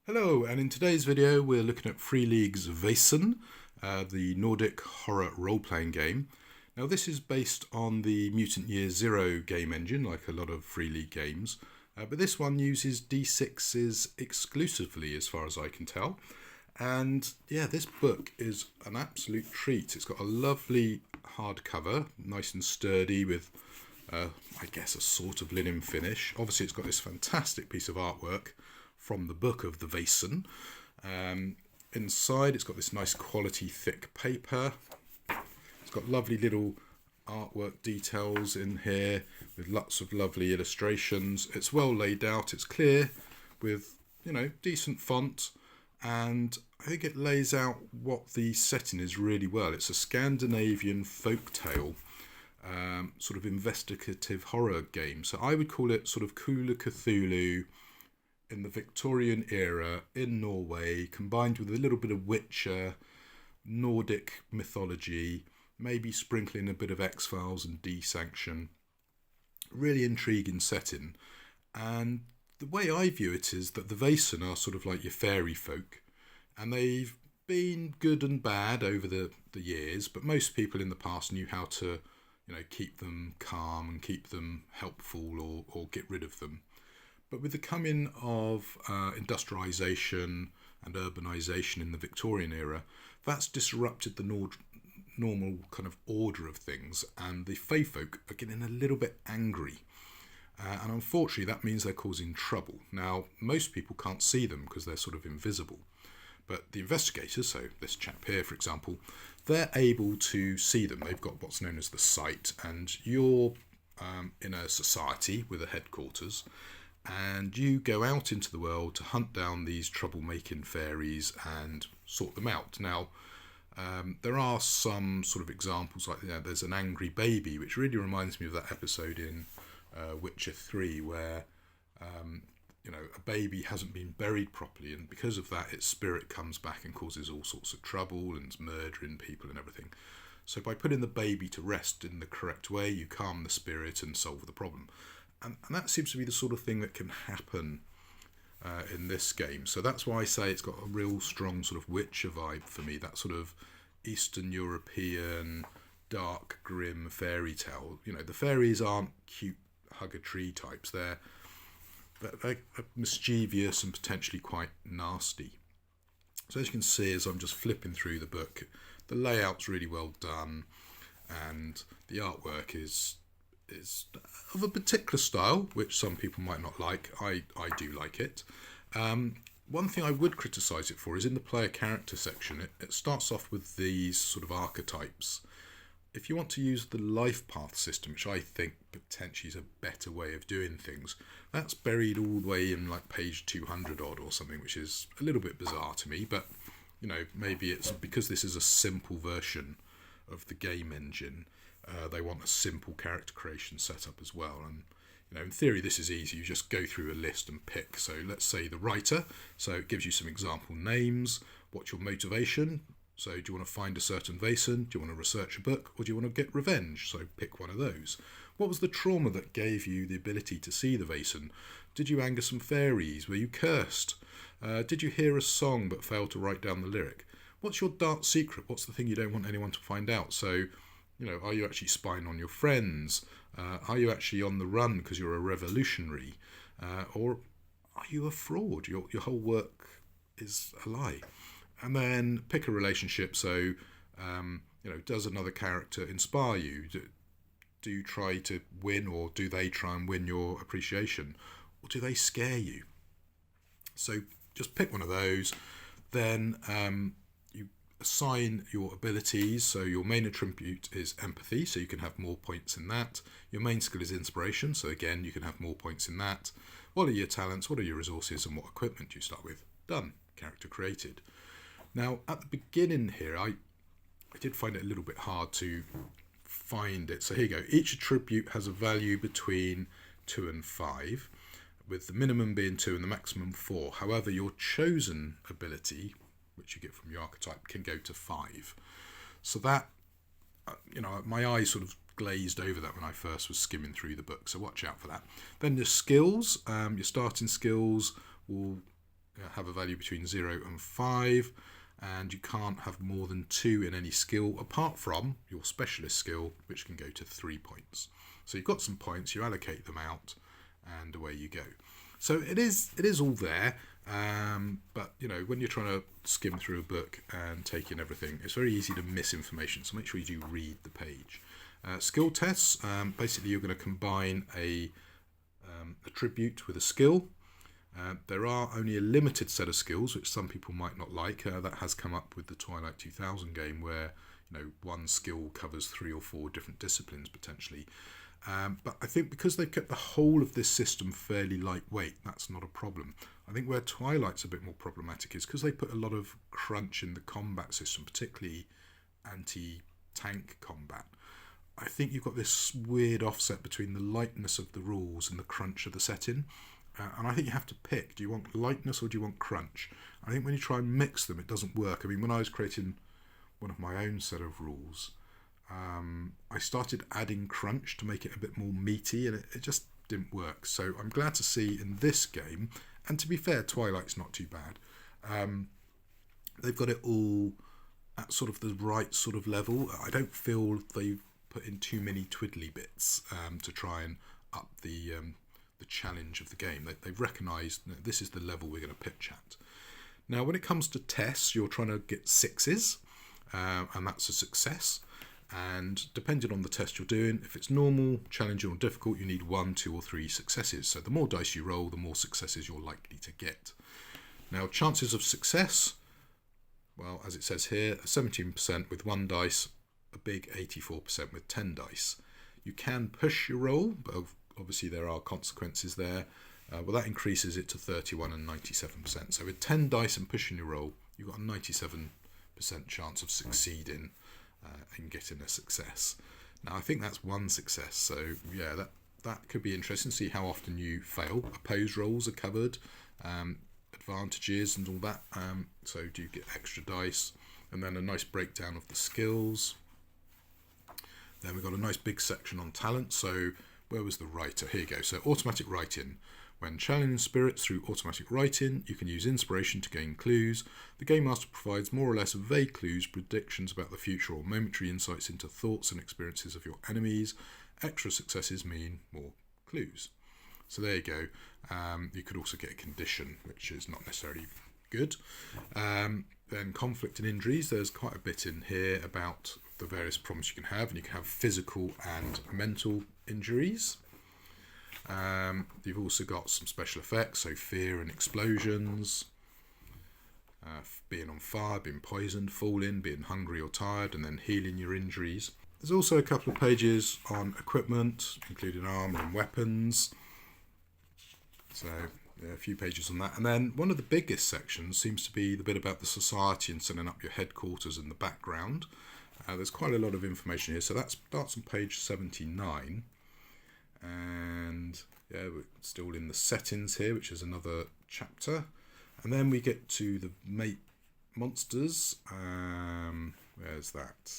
Hello, and in today's video we're looking at Free League's Vaesen, the Nordic horror role-playing game. Now this is based on the Mutant Year Zero game engine, like a lot of Free League games, but this one uses D6s exclusively as far as I can tell. And yeah, this book is an absolute treat. It's got a lovely hardcover, nice and sturdy with, I guess, a sort of linen finish. Obviously it's got this fantastic piece of artwork from the book of the Vaesen. Inside it's got this nice quality thick paper. It's got lovely little artwork details in here with lots of lovely illustrations. It's well laid out, it's clear with, decent font, and I think it lays out what the setting is really well. It's a Scandinavian folktale, sort of investigative horror game. So I would call it sort of Call of Cthulhu in the Victorian era in Norway, combined with a little bit of Witcher, Nordic mythology, maybe sprinkling a bit of X-Files and D-Sanction. Really intriguing setting. And the way I view it is that the Vaesen are sort of like your fairy folk, and they've been good and bad over the years, but most people in the past knew how to, keep them calm and keep them helpful or get rid of them. But with the coming of industrialisation and urbanisation in the Victorian era, that's disrupted the normal kind of order of things, and the fae folk are getting a little bit angry. And unfortunately, that means they're causing trouble. Now, most people can't see them because they're sort of invisible. But the investigators, so this chap here, for example, they're able to see them. They've got what's known as the sight, and you're in a society with a headquarters, and you go out into the world to hunt down these troublemaking fairies and sort them out. Now, there are some sort of examples, like there's an angry baby, which really reminds me of that episode in Witcher 3 where a baby hasn't been buried properly, and because of that its spirit comes back and causes all sorts of trouble and is murdering people and everything. So by putting the baby to rest in the correct way, you calm the spirit and solve the problem. And that seems to be the sort of thing that can happen in this game. So that's why I say it's got a real strong sort of Witcher vibe for me, that sort of Eastern European, dark, grim fairy tale. The fairies aren't cute hug-a-tree types. They're mischievous and potentially quite nasty. So as you can see, as I'm just flipping through the book, the layout's really well done, and the artwork is of a particular style, which some people might not like. I do like it. One thing I would criticise it for is in the player character section, it starts off with these sort of archetypes. If you want to use the life path system, which I think potentially is a better way of doing things, that's buried all the way in like page 200 odd or something, which is a little bit bizarre to me, but maybe it's because this is a simple version of the game engine. They want a simple character creation setup as well, and in theory this is easy. You just go through a list and pick. So let's say the writer, so it gives you some example names. What's your motivation? So do you want to find a certain Vaesen? Do you want to research a book? Or do you want to get revenge? So pick one of those. What was the trauma that gave you the ability to see the Vaesen? Did you anger some fairies? Were you cursed? Did you hear a song but failed to write down the lyric? What's your dark secret? What's the thing you don't want anyone to find out? So are you actually spying on your friends? Are you actually on the run because you're a revolutionary? Or are you a fraud? Your whole work is a lie. And then pick a relationship. So, does another character inspire you? Do you try to win, or do they try and win your appreciation? Or do they scare you? So just pick one of those. Then assign your abilities. So your main attribute is empathy, so you can have more points in that. Your main skill is inspiration, so again you can have more points in that. What are your talents, what are your resources, and what equipment do you start with? Done. Character created. Now at the beginning here I did find it a little bit hard to find it. So here you go. Each attribute has a value between 2 and 5, with the minimum being 2 and the maximum 4. However, your chosen ability, which you get from your archetype, can go to 5. So that, my eyes sort of glazed over that when I first was skimming through the book, so watch out for that. Then your skills, your starting skills will have a value between 0 and 5, and you can't have more than 2 in any skill apart from your specialist skill, which can go to 3 points. So you've got some points, you allocate them out, and away you go. So it is all there, but you know, when you're trying to skim through a book and take in everything, it's very easy to miss information, so make sure you do read the page. Skill tests, basically you're going to combine a attribute with a skill. There are only a limited set of skills, which some people might not like. That has come up with the Twilight 2000 game, where you know, one skill covers 3 or 4 different disciplines potentially. But I think because they've kept the whole of this system fairly lightweight, that's not a problem. I think where Twilight's a bit more problematic is because they put a lot of crunch in the combat system, particularly anti-tank combat. I think you've got this weird offset between the lightness of the rules and the crunch of the setting. And I think you have to pick. Do you want lightness or do you want crunch? I think when you try and mix them, it doesn't work. I mean, when I was creating one of my own set of rules, I started adding crunch to make it a bit more meaty, and it just didn't work. So I'm glad to see in this game, and to be fair, Twilight's not too bad. They've got it all at sort of the right sort of level. I don't feel they've put in too many twiddly bits to try and up the challenge of the game. They've recognised that this is the level we're going to pitch at. Now, when it comes to tests, you're trying to get 6s, and that's a success. And depending on the test you're doing, if it's normal, challenging or difficult, you need 1, 2 or 3 successes. So the more dice you roll, the more successes you're likely to get. Now, chances of success, well, as it says here, 17% with 1 dice, a big 84% with 10 dice. You can push your roll, but obviously there are consequences there. Well, that increases it to 31 and 97%. So with 10 dice and pushing your roll, you've got a 97% chance of succeeding and getting a success. Now, I think that's 1 success. So yeah, that could be interesting. See how often you fail. Opposed rolls are covered, advantages and all that. So do you get extra dice? And then a nice breakdown of the skills. Then we've got a nice big section on talent. So where was the writer? Here you go. So automatic writing. When channeling spirits through automatic writing, you can use inspiration to gain clues. The Game Master provides more or less vague clues, predictions about the future, or momentary insights into thoughts and experiences of your enemies. Extra successes mean more clues. So there you go. You could also get a condition, which is not necessarily good. Then conflict and injuries. There's quite a bit in here about the various problems you can have, and you can have physical and mental injuries. You've also got some special effects, so fear and explosions, being on fire, being poisoned, falling, being hungry or tired, and then healing your injuries. There's also a couple of pages on equipment, including armour and weapons. So yeah, a few pages on that. And then one of the biggest sections seems to be the bit about the society and setting up your headquarters in the background. There's quite a lot of information here. So that starts on page 79. And yeah, we're still in the settings here, which is another chapter. And then we get to the monsters. Where's that?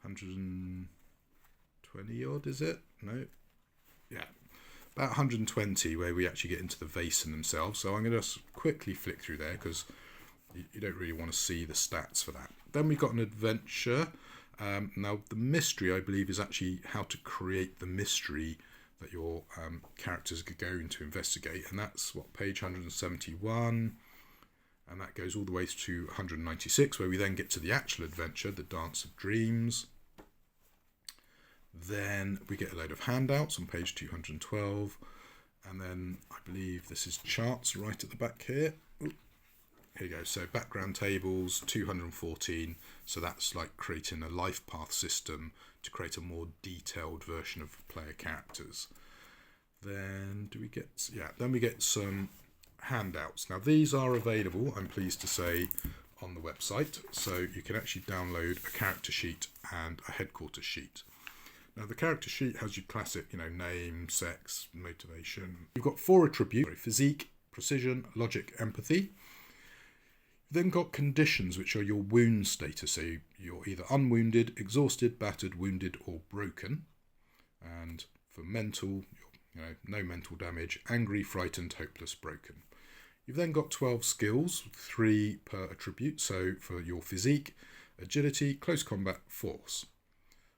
120 odd, is it? No. Yeah. About 120, where we actually get into the Vaesen themselves. So I'm going to quickly flick through there because you don't really want to see the stats for that. Then we've got an adventure. Now, the mystery, I believe, is actually how to create the mystery that your characters are going to investigate. And that's, page 171. And that goes all the way to 196, where we then get to the actual adventure, the Dance of Dreams. Then we get a load of handouts on page 212. And then I believe this is charts right at the back here. Here you go. So background tables, 214. So that's like creating a life path system to create a more detailed version of player characters. Then then we get some handouts. Now these are available, I'm pleased to say, on the website. So you can actually download a character sheet and a headquarters sheet. Now the character sheet has your classic, name, sex, motivation. You've got 4 attributes: physique, precision, logic, empathy. You've then got conditions, which are your wound status. So you're either unwounded, exhausted, battered, wounded, or broken. And for mental, no mental damage, angry, frightened, hopeless, broken. You've then got 12 skills, 3 per attribute. So for your physique, agility, close combat, force.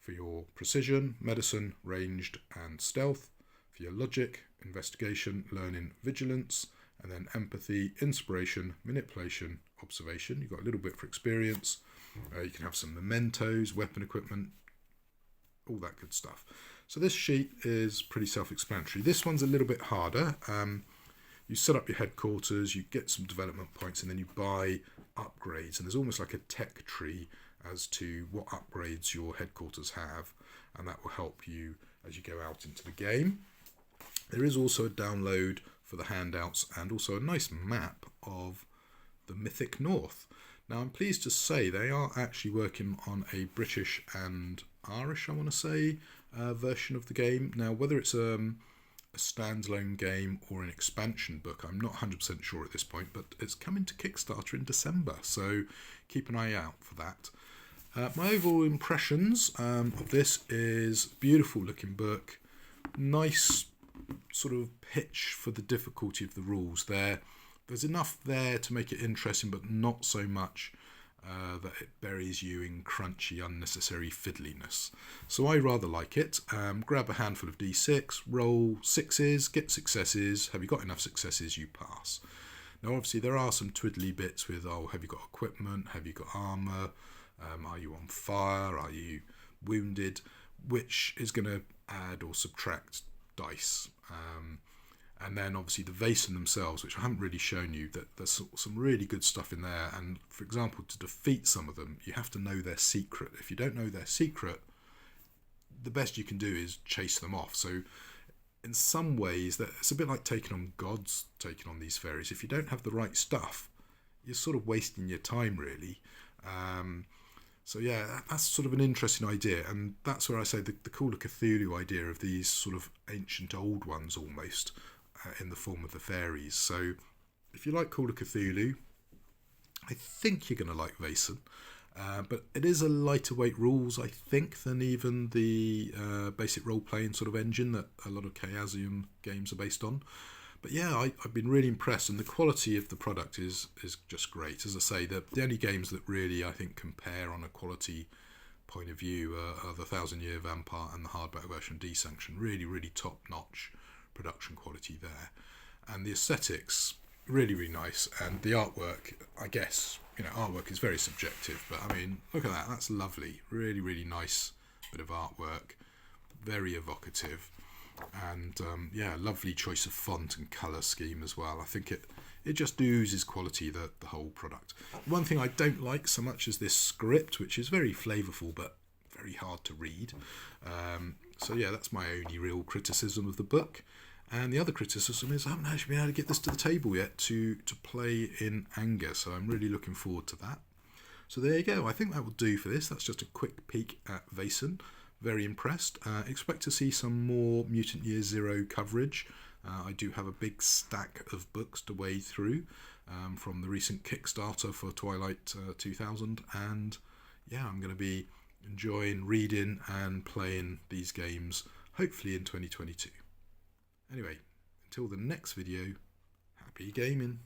For your precision, medicine, ranged, and stealth. For your logic, investigation, learning, vigilance, and then empathy, inspiration, manipulation, observation. You've got a little bit for experience. You can have some mementos, weapon equipment, all that good stuff. So this sheet is pretty self-explanatory. This one's a little bit harder. You set up your headquarters, you get some development points, and then you buy upgrades. And there's almost like a tech tree as to what upgrades your headquarters have, and that will help you as you go out into the game. There is also a download for the handouts and also a nice map of the Mythic North. Now I'm pleased to say they are actually working on a British and Irish, I want to say, version of the game. Now whether it's a standalone game or an expansion book, I'm not 100% sure at this point, but it's coming to Kickstarter in December, so keep an eye out for that. My overall impressions of this is beautiful looking book, nice sort of pitch for the difficulty of the rules there. There's enough there to make it interesting, but not so much that it buries you in crunchy, unnecessary fiddliness. So I rather like it. Grab a handful of d6, roll sixes, get successes. Have you got enough successes? You pass. Now obviously there are some twiddly bits with, oh, have you got equipment? Have you got armour? Are you on fire? Are you wounded? Which is going to add or subtract dice. And then obviously the Vaesen themselves, which I haven't really shown you, that there's some really good stuff in there. And for example, to defeat some of them, you have to know their secret. If you don't know their secret, the best you can do is chase them off. So in some ways, it's a bit like taking on gods, taking on these fairies. If you don't have the right stuff, you're sort of wasting your time, really. So yeah, that's sort of an interesting idea, and that's where I say the Call of Cthulhu idea of these sort of ancient old ones almost in the form of the fairies. So if you like Call of Cthulhu, I think you're going to like Vaesen, but it is a lighter weight rules, I think, than even the basic role-playing sort of engine that a lot of Chaosium games are based on. But yeah, I've been really impressed, and the quality of the product is just great. As I say, the only games that really, I think, compare on a quality point of view are the 1000 Year Vampire and the hardback version of Desanction. Really, really top-notch production quality there. And the aesthetics, really, really nice. And the artwork, I guess, artwork is very subjective, but I mean, look at that. That's lovely. Really, really nice bit of artwork. Very evocative. And yeah, lovely choice of font and colour scheme as well. I think it just oozes quality, the whole product. One thing I don't like so much is this script, which is very flavourful but very hard to read. So yeah, that's my only real criticism of the book. And the other criticism is I haven't actually been able to get this to the table yet to play in anger, so I'm really looking forward to that. So there you go. I think that will do for this. That's just a quick peek at Vaesen. Very impressed. Expect to see some more Mutant Year Zero coverage. I do have a big stack of books to wade through from the recent Kickstarter for Twilight 2000, and yeah, I'm going to be enjoying reading and playing these games hopefully in 2022. Anyway, until the next video, happy gaming.